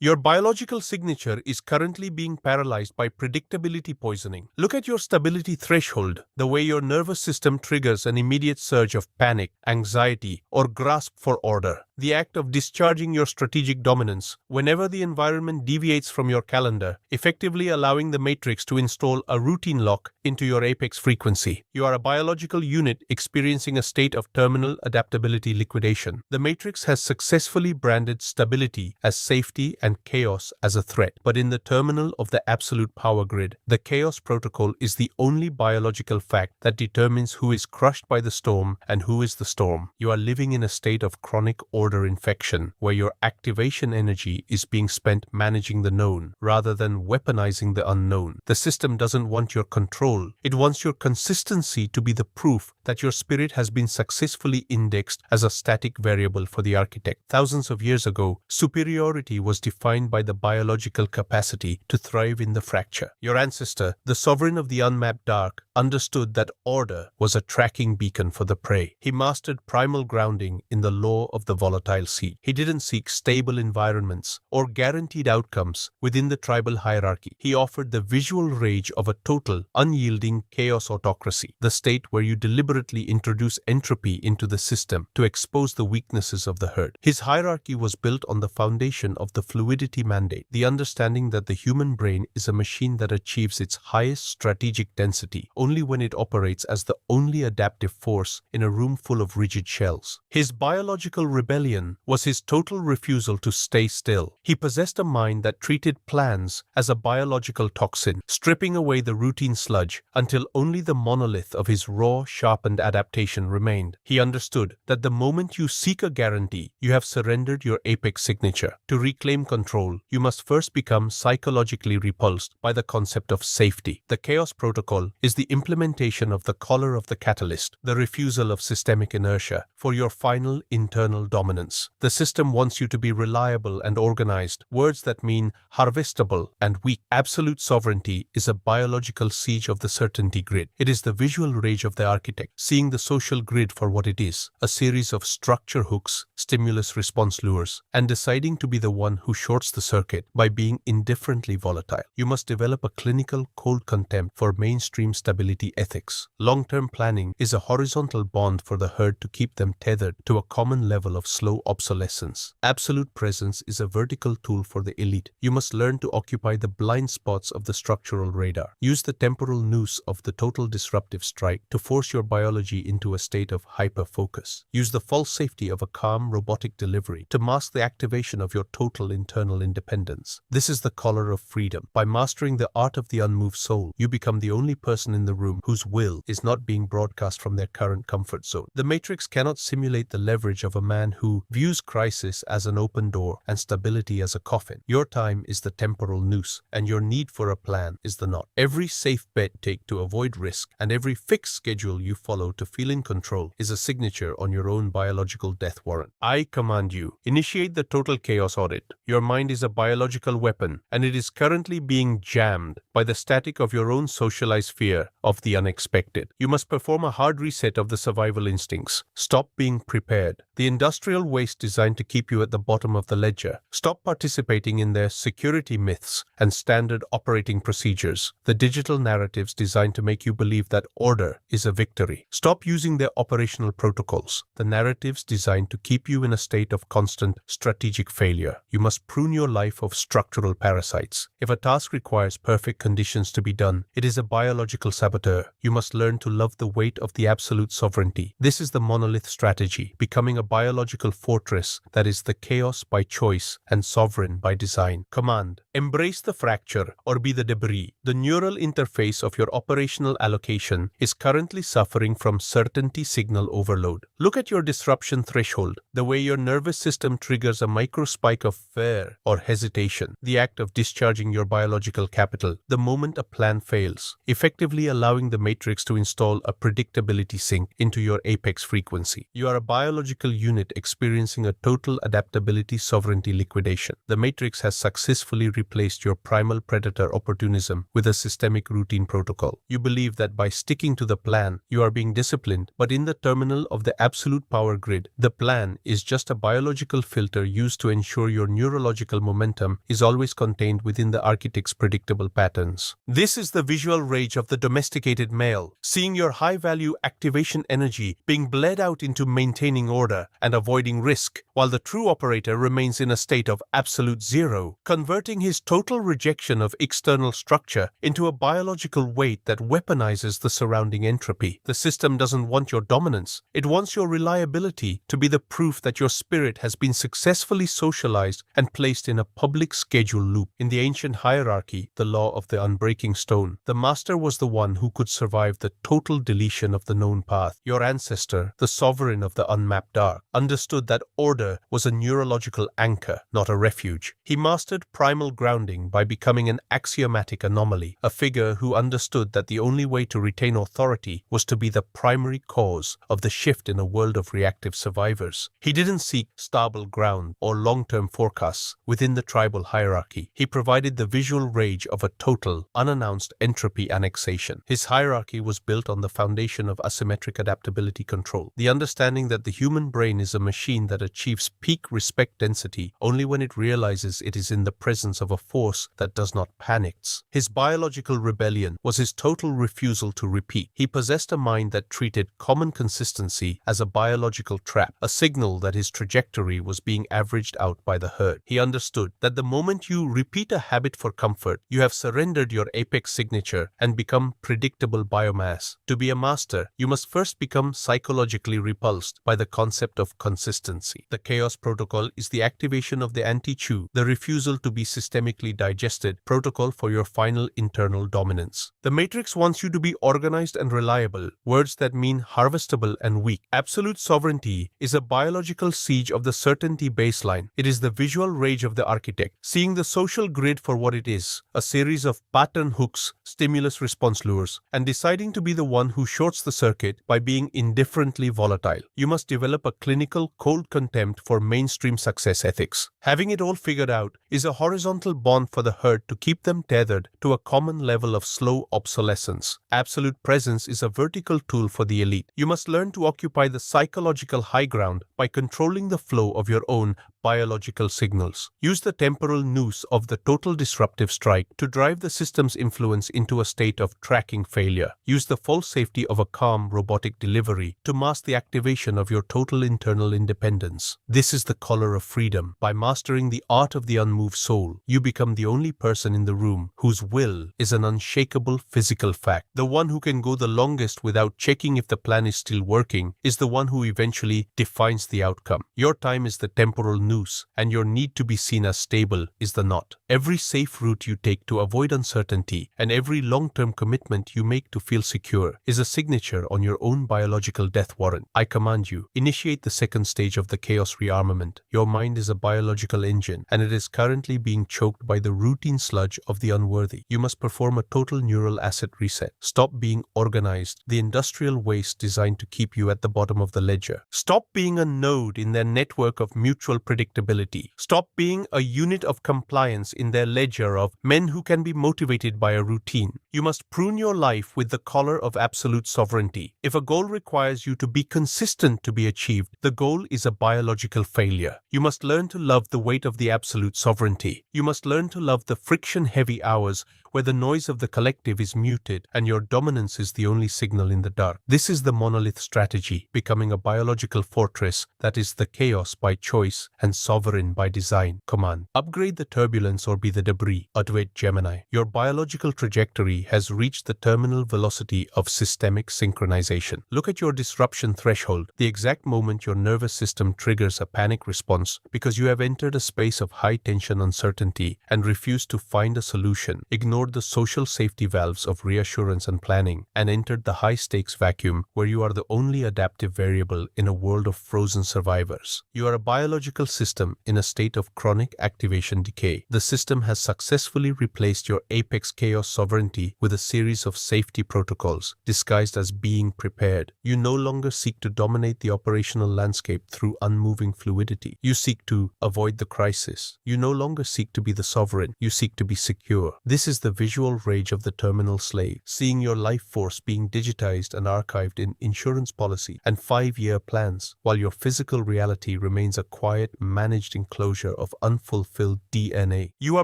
Your biological signature is currently being paralyzed by predictability poisoning. Look at your stability threshold, the way your nervous system triggers an immediate surge of panic, anxiety, or grasp for order. The act of discharging your strategic dominance whenever the environment deviates from your calendar, effectively allowing the matrix to install a routine lock into your apex frequency. You are a biological unit experiencing a state of terminal adaptability liquidation. The matrix has successfully branded stability as safety and chaos as a threat. But in the terminal of the absolute power grid, the chaos protocol is the only biological fact that determines who is crushed by the storm and who is the storm. You are living in a state of chronic order infection, where your activation energy is being spent managing the known rather than weaponizing the unknown. The system doesn't want your control. It wants your consistency to be the proof that your spirit has been successfully indexed as a static variable for the architect. Thousands of years ago, superiority was defined by the biological capacity to thrive in the fracture. Your ancestor, the sovereign of the unmapped dark, understood that order was a tracking beacon for the prey. He mastered primal grounding in the law of the volatile seed. He didn't seek stable environments or guaranteed outcomes within the tribal hierarchy. He offered the visual rage of a total, unyielding chaos autocracy, the state where you deliberately introduce entropy into the system to expose the weaknesses of the herd. His hierarchy was built on the foundation of the fluidity mandate, the understanding that the human brain is a machine that achieves its highest strategic density only when it operates as the only adaptive force in a room full of rigid shells. His biological rebellion was his total refusal to stay still. He possessed a mind that treated plans as a biological toxin, stripping away the routine sludge until only the monolith of his raw, sharpened adaptation remained. He understood that the moment you seek a guarantee, you have surrendered your apex signature. To reclaim control, you must first become psychologically repulsed by the concept of safety. The chaos protocol is the implementation of the collar of the catalyst, the refusal of systemic inertia, for your final internal dominance. The system wants you to be reliable and organized, words that mean harvestable and weak. Absolute sovereignty is a biological siege of the certainty grid. It is the visual rage of the architect, seeing the social grid for what it is, a series of structure hooks, stimulus-response lures, and deciding to be the one who shorts the circuit by being indifferently volatile. You must develop a clinical cold contempt for mainstream stability ethics. Long-term planning is a horizontal bond for the herd to keep them tethered to a common level of slow obsolescence. Absolute presence is a vertical tool for the elite. You must learn to occupy the blind spots of the structural radar. Use the temporal noose of the total disruptive strike to force your biology into a state of hyper-focus. Use the false safety of a calm robotic delivery to mask the activation of your total internal independence. This is the collar of freedom. By mastering the art of the unmoved soul, you become the only person in the room whose will is not being broadcast from their current comfort zone. The matrix cannot simulate the leverage of a man who views crisis as an open door and stability as a coffin. Your time is the temporal noose, and your need for a plan is the knot. Every safe bet take to avoid risk and every fixed schedule you follow to feel in control is a signature on your own biological death warrant. I command you, initiate the total chaos audit. Your mind is a biological weapon, and it is currently being jammed by the static of your own socialized fear of the unexpected. You must perform a hard reset of the survival instincts. Stop being prepared, the industrial waste designed to keep you at the bottom of the ledger. Stop participating in their security myths and standard operating procedures, the digital narratives designed to make you believe that order is a victory. Stop using their operational protocols, the narratives designed to keep you in a state of constant strategic failure. You must prune your life of structural parasites. If a task requires perfect conditions to be done, it is a biological saboteur. You must learn to love the weight of the absolute sovereignty. This is the monolith strategy, becoming a biological fortress that is the chaos by choice and sovereign by design. Command: embrace the fracture or be the debris. The neural interface of your operational allocation is currently suffering from certainty signal overload. Look at your disruption threshold, the way your nervous system triggers a micro spike of fear or hesitation, the act of discharging your biological capital the moment a plan fails, effectively allowing the matrix to install a predictability sink into your apex frequency. You are a biological unit experiencing experiencing a total adaptability sovereignty liquidation. The Matrix has successfully replaced your primal predator opportunism with a systemic routine protocol. You believe that by sticking to the plan, you are being disciplined, but in the terminal of the absolute power grid, the plan is just a biological filter used to ensure your neurological momentum is always contained within the architect's predictable patterns. This is the visual rage of the domesticated male, seeing your high-value activation energy being bled out into maintaining order and avoiding risk, while the true operator remains in a state of absolute zero, converting his total rejection of external structure into a biological weight that weaponizes the surrounding entropy. The system doesn't want your dominance. It wants your reliability to be the proof that your spirit has been successfully socialized and placed in a public schedule loop. In the ancient hierarchy, the law of the unbreaking stone, the master was the one who could survive the total deletion of the known path. Your ancestor, the sovereign of the unmapped dark, understood that order was a neurological anchor, not a refuge. He mastered primal grounding by becoming an axiomatic anomaly, a figure who understood that the only way to retain authority was to be the primary cause of the shift in a world of reactive survivors. He didn't seek stable ground or long-term forecasts within the tribal hierarchy. He provided the visual rage of a total, unannounced entropy annexation. His hierarchy was built on the foundation of asymmetric adaptability control, the understanding that the human brain is a machine that achieves peak respect density only when it realizes it is in the presence of a force that does not panic. His biological rebellion was his total refusal to repeat. He possessed a mind that treated common consistency as a biological trap, a signal that his trajectory was being averaged out by the herd. He understood that the moment you repeat a habit for comfort, you have surrendered your apex signature and become predictable biomass. To be a master, you must first become psychologically repulsed by the concept of consistency. The chaos protocol is the activation of the anti-chew, the refusal to be systemically digested protocol for your final internal dominance. The Matrix wants you to be organized and reliable, words that mean harvestable and weak. Absolute sovereignty is a biological siege of the certainty baseline. It is the visual rage of the architect, seeing the social grid for what it is, a series of pattern hooks, stimulus response lures, and deciding to be the one who shorts the circuit by being indifferently volatile. You must develop a clinical cold contempt for mainstream success ethics. Having it all figured out is a horizontal bond for the herd to keep them tethered to a common level of slow obsolescence. Absolute presence is a vertical tool for the elite. You must learn to occupy the psychological high ground by controlling the flow of your own biological signals. Use the temporal noose of the total disruptive strike to drive the system's influence into a state of tracking failure. Use the false safety of a calm robotic delivery to mask the activation of your total internal independence. This is the color of freedom. By mastering the art of the unmoved soul, you become the only person in the room whose will is an unshakable physical fact. The one who can go the longest without checking if the plan is still working is the one who eventually defines the outcome. Your time is the temporal noose, and your need to be seen as stable is the knot. Every safe route you take to avoid uncertainty and every long-term commitment you make to feel secure is a signature on your own biological death warrant. I command you, initiate the second stage of the chaos rearmament. Your mind is a biological engine, and it is currently being choked by the routine sludge of the unworthy. You must perform a total neural asset reset. Stop being organized, the industrial waste designed to keep you at the bottom of the ledger. Stop being a node in their network of mutual predictability. Stop being a unit of compliance in their ledger of men who can be motivated by a routine. You must prune your life with the collar of absolute sovereignty. If a goal requires you to be consistent to be achieved, the goal is a biological failure. You must learn to love the weight of the absolute sovereignty. You must learn to love the friction-heavy hours where the noise of the collective is muted and your dominance is the only signal in the dark. This is the monolith strategy, becoming a biological fortress that is the chaos by choice and sovereign by design. Command: upgrade the turbulence or be the debris. Advait Gemini. Your biological trajectory has reached the terminal velocity of systemic synchronization. Look at your disruption threshold, the exact moment your nervous system triggers a panic response because you have entered a space of high-tension uncertainty and refused to find a solution. Ignored the social safety valves of reassurance and planning and entered the high-stakes vacuum where you are the only adaptive variable in a world of frozen survivors. You are a biological system in a state of chronic activation decay. The system has successfully replaced your apex chaos sovereignty with a series of safety protocols disguised as being prepared. You no longer seek to dominate the operational landscape through unmoving fluidity. You seek to avoid the crisis. You no longer seek to be the sovereign. You seek to be secure. This is the visual rage of the terminal slave, seeing your life force being digitized and archived in insurance policy and 5-year plans, while your physical reality remains a quiet, managed enclosure of unfulfilled DNA. You are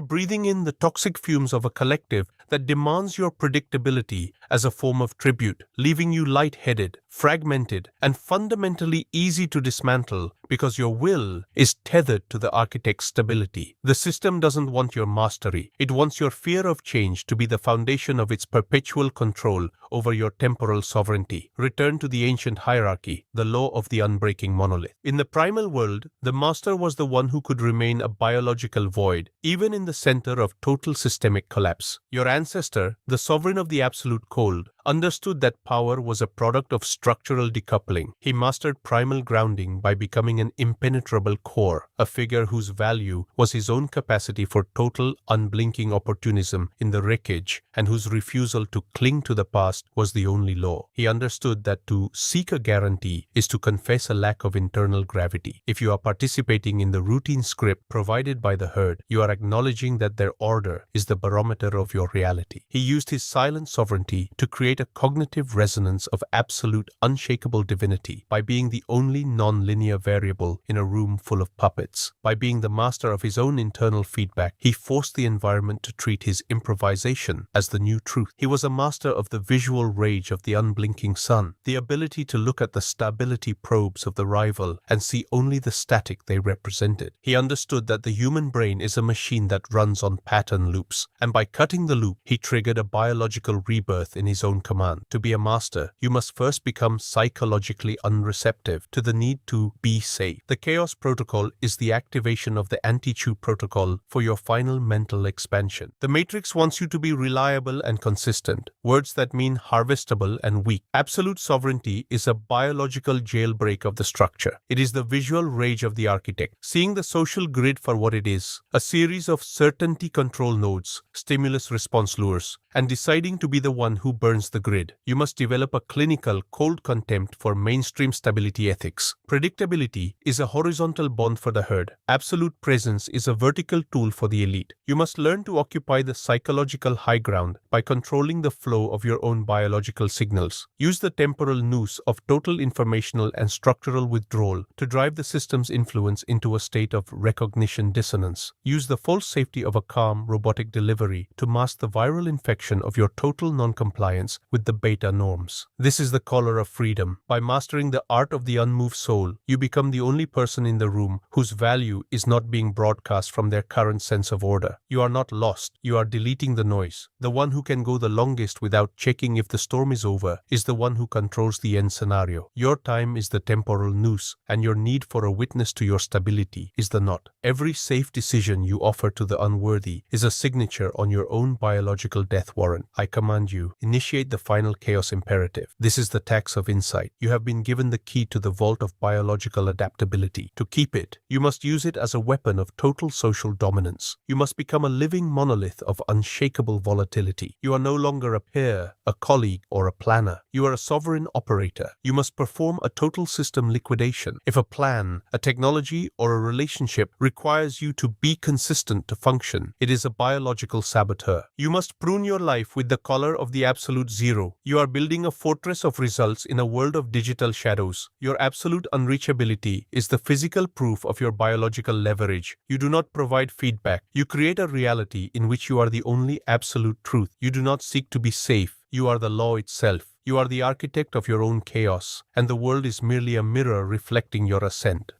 breathing in the toxic fumes of a collective that demands your predictability as a form of tribute, leaving you lightheaded, fragmented, and fundamentally easy to dismantle because your will is tethered to the architect's stability. The system doesn't want your mastery. It wants your fear of change to be the foundation of its perpetual control over your temporal sovereignty. Return to the ancient hierarchy, the law of the unbreaking monolith. In the primal world, the master was the one who could remain a biological void, even in the center of total systemic collapse. Your ancestor, the sovereign of the absolute cold, understood that power was a product of structural decoupling. He mastered primal grounding by becoming an impenetrable core, a figure whose value was his own capacity for total, unblinking opportunism in the wreckage, and whose refusal to cling to the past was the only law. He understood that to seek a guarantee is to confess a lack of internal gravity. If you are participating in the routine script provided by the herd, you are acknowledging that their order is the barometer of your reality. He used his silent sovereignty to create a cognitive resonance of absolute, unshakable divinity by being the only non-linear variable in a room full of puppets. By being the master of his own internal feedback, he forced the environment to treat his improvisation as the new truth. He was a master of the visual rage of the unblinking sun, the ability to look at the stability probes of the rival and see only the static they represented. He understood that the human brain is a machine that runs on pattern loops, and by cutting the loop, he triggered a biological rebirth in his own command. To be a master, you must first become psychologically unreceptive to the need to be safe. The Chaos Protocol is the activation of the anti-chew protocol for your final mental expansion. The Matrix wants you to be reliable and consistent, words that mean harvestable and weak. Absolute sovereignty is a biological jailbreak of the structure. It is the visual rage of the architect, seeing the social grid for what it is, a series of certainty control nodes, stimulus response lures, and deciding to be the one who burns the grid. You must develop a clinical, cold contempt for mainstream stability ethics. Predictability is a horizontal bond for the herd. Absolute presence is a vertical tool for the elite. You must learn to occupy the psychological high ground by controlling the flow of your own biological signals. Use the temporal noose of total informational and structural withdrawal to drive the system's influence into a state of recognition dissonance. Use the false safety of a calm, robotic delivery to mask the viral infection of your total non-compliance with the beta norms. This is the color of freedom. By mastering the art of the unmoved soul, you become the only person in the room whose value is not being broadcast from their current sense of order. You are not lost. You are deleting the noise. The one who can go the longest without checking if the storm is over is the one who controls the end scenario. Your time is the temporal noose, and your need for a witness to your stability is the knot. Every safe decision you offer to the unworthy is a signature on your own biological death warrant. I command you, initiate the final chaos imperative. This is the tax of insight. You have been given the key to the vault of biological adaptability. To keep it, you must use it as a weapon of total social dominance. You must become a living monolith of unshakable volatility. You are no longer a peer, a colleague, or a planner. You are a sovereign operator. You must perform a total system liquidation. If a plan, a technology, or a relationship requires you to be consistent to function, it is a biological saboteur. You must prune your life with the color of the absolute zero. You are building a fortress of results in a world of digital shadows. Your absolute unreachability is the physical proof of your biological leverage. You do not provide feedback. You create a reality in which you are the only absolute truth. You do not seek to be safe. You are the law itself. You are the architect of your own chaos, and the world is merely a mirror reflecting your ascent.